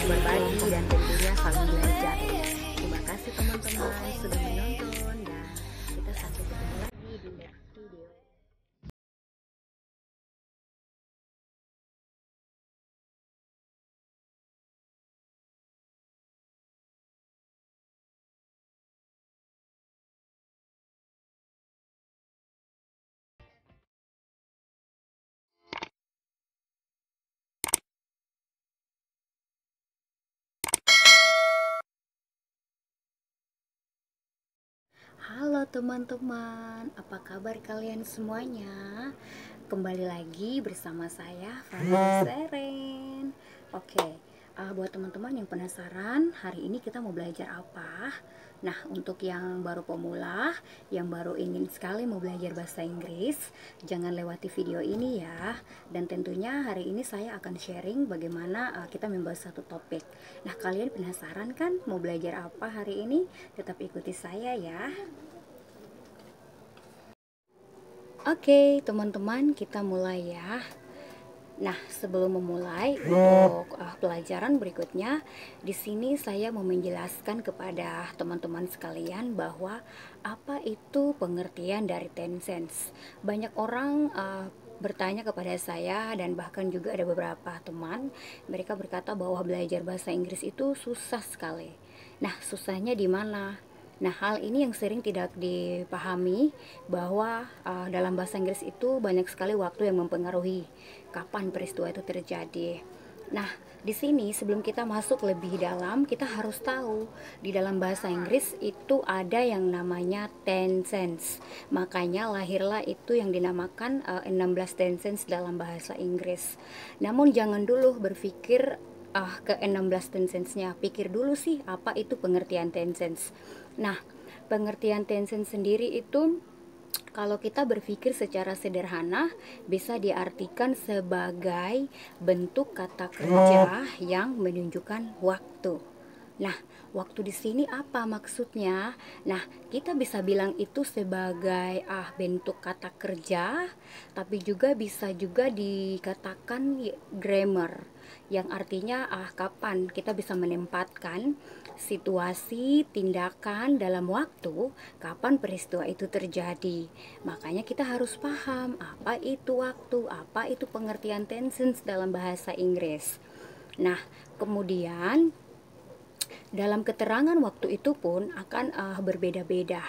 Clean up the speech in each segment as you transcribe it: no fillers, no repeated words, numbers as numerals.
berbagi dan tentunya saling belajar. Terima kasih teman-teman sudah menonton dan kita sampai ketemu lagi di next video. Halo teman-teman, apa kabar kalian semuanya? Kembali lagi bersama saya Fani Seren. Oke, buat teman-teman yang penasaran, hari ini kita mau belajar apa? Nah, untuk yang baru pemula, yang baru ingin sekali mau belajar bahasa Inggris, jangan lewati video ini ya. Dan tentunya hari ini saya akan sharing bagaimana kita membahas satu topik. Nah, kalian penasaran kan mau belajar apa hari ini? Tetap ikuti saya ya. Oke, teman-teman, kita mulai ya. Nah, sebelum memulai untuk pelajaran berikutnya, di sini saya mau menjelaskan kepada teman-teman sekalian bahwa apa itu pengertian dari Tencent. Banyak orang bertanya kepada saya dan bahkan juga ada beberapa teman, mereka berkata bahwa belajar bahasa Inggris itu susah sekali. Nah, susahnya di mana? Nah, hal ini yang sering tidak dipahami bahwa dalam bahasa Inggris itu banyak sekali waktu yang mempengaruhi kapan peristiwa itu terjadi. Nah, di sini sebelum kita masuk lebih dalam, kita harus tahu di dalam bahasa Inggris itu ada yang namanya tenses. Makanya lahirlah itu yang dinamakan 16 tenses dalam bahasa Inggris. Namun jangan dulu berpikir ke 16 tensensnya, pikir dulu sih apa itu pengertian tensens. Nah, pengertian Tencent sendiri itu kalau kita berpikir secara sederhana bisa diartikan sebagai bentuk kata kerja yang menunjukkan waktu. Nah, waktu di sini apa maksudnya? Nah, kita bisa bilang itu sebagai bentuk kata kerja, tapi juga bisa juga dikatakan grammar, yang artinya kapan kita bisa menempatkan situasi, tindakan dalam waktu, kapan peristiwa itu terjadi. Makanya kita harus paham apa itu waktu, apa itu pengertian tenses dalam bahasa Inggris. Nah, kemudian dalam keterangan waktu itu pun akan berbeda-beda.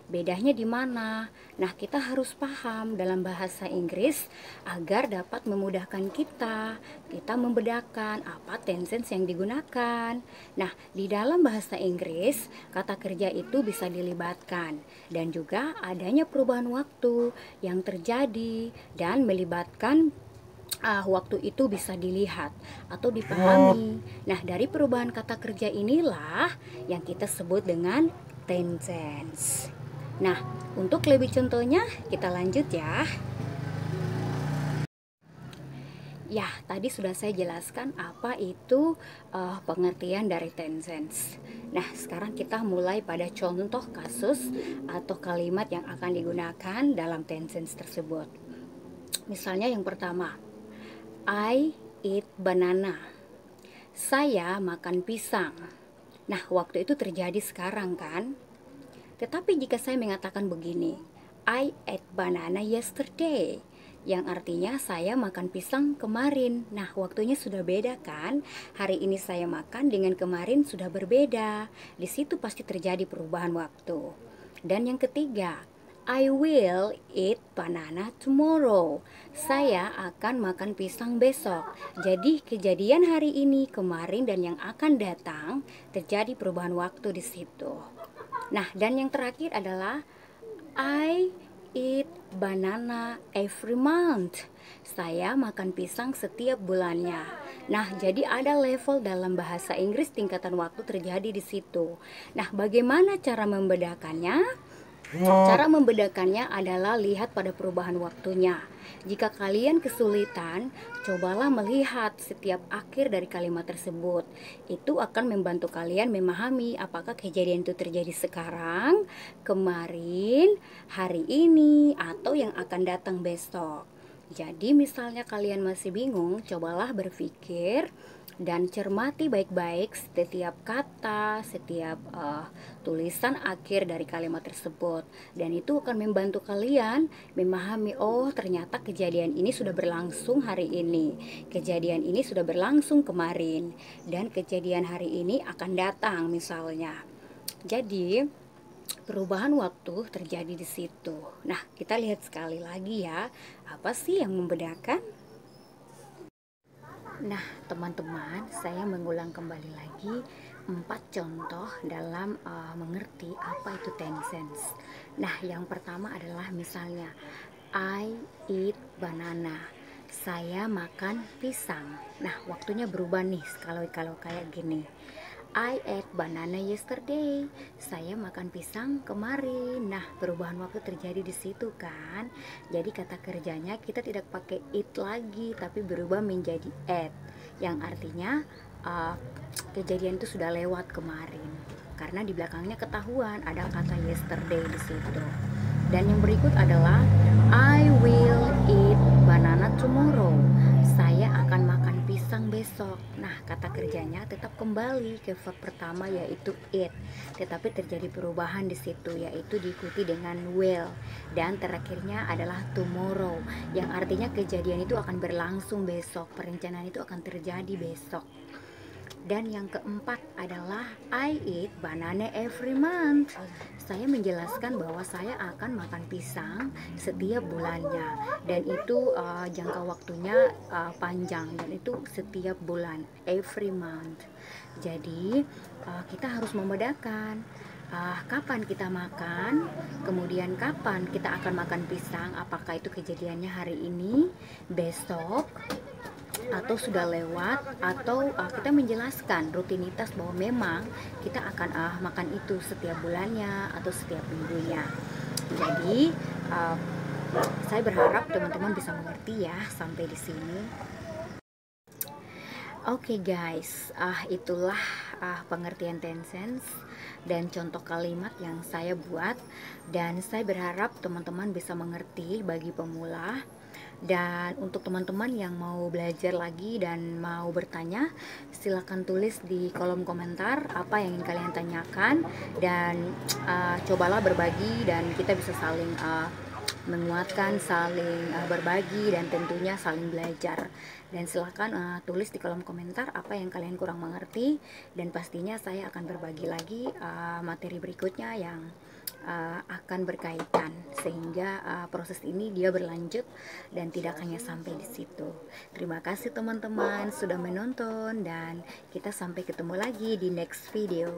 Bedanya di mana? Nah, kita harus paham dalam bahasa Inggris agar dapat memudahkan kita membedakan apa tenses yang digunakan. Nah, di dalam bahasa Inggris, kata kerja itu bisa dilibatkan dan juga adanya perubahan waktu yang terjadi dan melibatkan waktu itu bisa dilihat atau dipahami. Nah, dari perubahan kata kerja inilah yang kita sebut dengan tenses. Nah, untuk lebih contohnya kita lanjut ya. Ya, tadi sudah saya jelaskan apa itu pengertian dari tenses. Nah, sekarang kita mulai pada contoh kasus atau kalimat yang akan digunakan dalam tenses tersebut. Misalnya yang pertama, I eat banana. Saya makan pisang. Nah, waktu itu terjadi sekarang kan? Tetapi jika saya mengatakan begini, I ate banana yesterday, yang artinya saya makan pisang kemarin. Nah, waktunya sudah beda kan? Hari ini saya makan dengan kemarin sudah berbeda. Di situ pasti terjadi perubahan waktu. Dan yang ketiga, I will eat banana tomorrow. Saya akan makan pisang besok. Jadi kejadian hari ini, kemarin, dan yang akan datang terjadi perubahan waktu di situ. Nah, dan yang terakhir adalah I eat banana every month. Saya makan pisang setiap bulannya. Nah, jadi ada level dalam bahasa Inggris tingkatan waktu terjadi di situ. Nah, bagaimana cara membedakannya? Cara membedakannya adalah lihat pada perubahan waktunya. Jika kalian kesulitan, cobalah melihat setiap akhir dari kalimat tersebut. Itu akan membantu kalian memahami apakah kejadian itu terjadi sekarang, kemarin, hari ini, atau yang akan datang besok. Jadi misalnya kalian masih bingung, cobalah berpikir dan cermati baik-baik setiap kata, setiap tulisan akhir dari kalimat tersebut. Dan itu akan membantu kalian memahami, oh ternyata kejadian ini sudah berlangsung hari ini, kejadian ini sudah berlangsung kemarin, dan kejadian hari ini akan datang misalnya. Jadi perubahan waktu terjadi di situ. Nah, kita lihat sekali lagi ya, apa sih yang membedakan? Nah, teman-teman, saya mengulang kembali lagi 4 contoh dalam mengerti apa itu 10 cents. Nah, yang pertama adalah misalnya I eat banana. Saya makan pisang. Nah, waktunya berubah nih kalau kayak gini. I ate banana yesterday. Saya makan pisang kemarin. Nah, perubahan waktu terjadi di situ kan. Jadi kata kerjanya kita tidak pakai eat lagi, tapi berubah menjadi ate, yang artinya uh, kejadian itu sudah lewat kemarin. Karena di belakangnya ketahuan ada kata yesterday di situ. Dan yang berikut adalah I will eat banana tomorrow. Saya akan makan pisang besok. Nah, kata kerjanya tetap kembali ke verb pertama yaitu eat, tetapi terjadi perubahan di situ yaitu diikuti dengan will, dan terakhirnya adalah tomorrow yang artinya kejadian itu akan berlangsung besok, perencanaan itu akan terjadi besok. Dan yang keempat adalah I eat banana every month. Saya menjelaskan bahwa saya akan makan pisang setiap bulannya, dan itu jangka waktunya panjang, dan itu setiap bulan, every month. Jadi kita harus membedakan kapan kita makan, kemudian kapan kita akan makan pisang, apakah itu kejadiannya hari ini, besok, atau sudah lewat, atau kita menjelaskan rutinitas bahwa memang kita akan makan itu setiap bulannya atau setiap minggunya. Jadi saya berharap teman-teman bisa mengerti ya sampai di sini. Oke guys, itulah pengertian 10 cents dan contoh kalimat yang saya buat, dan saya berharap teman-teman bisa mengerti bagi pemula. Dan untuk teman-teman yang mau belajar lagi dan mau bertanya, silahkan tulis di kolom komentar apa yang ingin kalian tanyakan, dan cobalah berbagi dan kita bisa saling menguatkan, saling berbagi, dan tentunya saling belajar. Dan silahkan tulis di kolom komentar apa yang kalian kurang mengerti, dan pastinya saya akan berbagi lagi materi berikutnya yang akan berkaitan, sehingga proses ini dia berlanjut dan tidak hanya sampai di situ. Terima kasih teman-teman sudah menonton, dan kita sampai ketemu lagi di next video.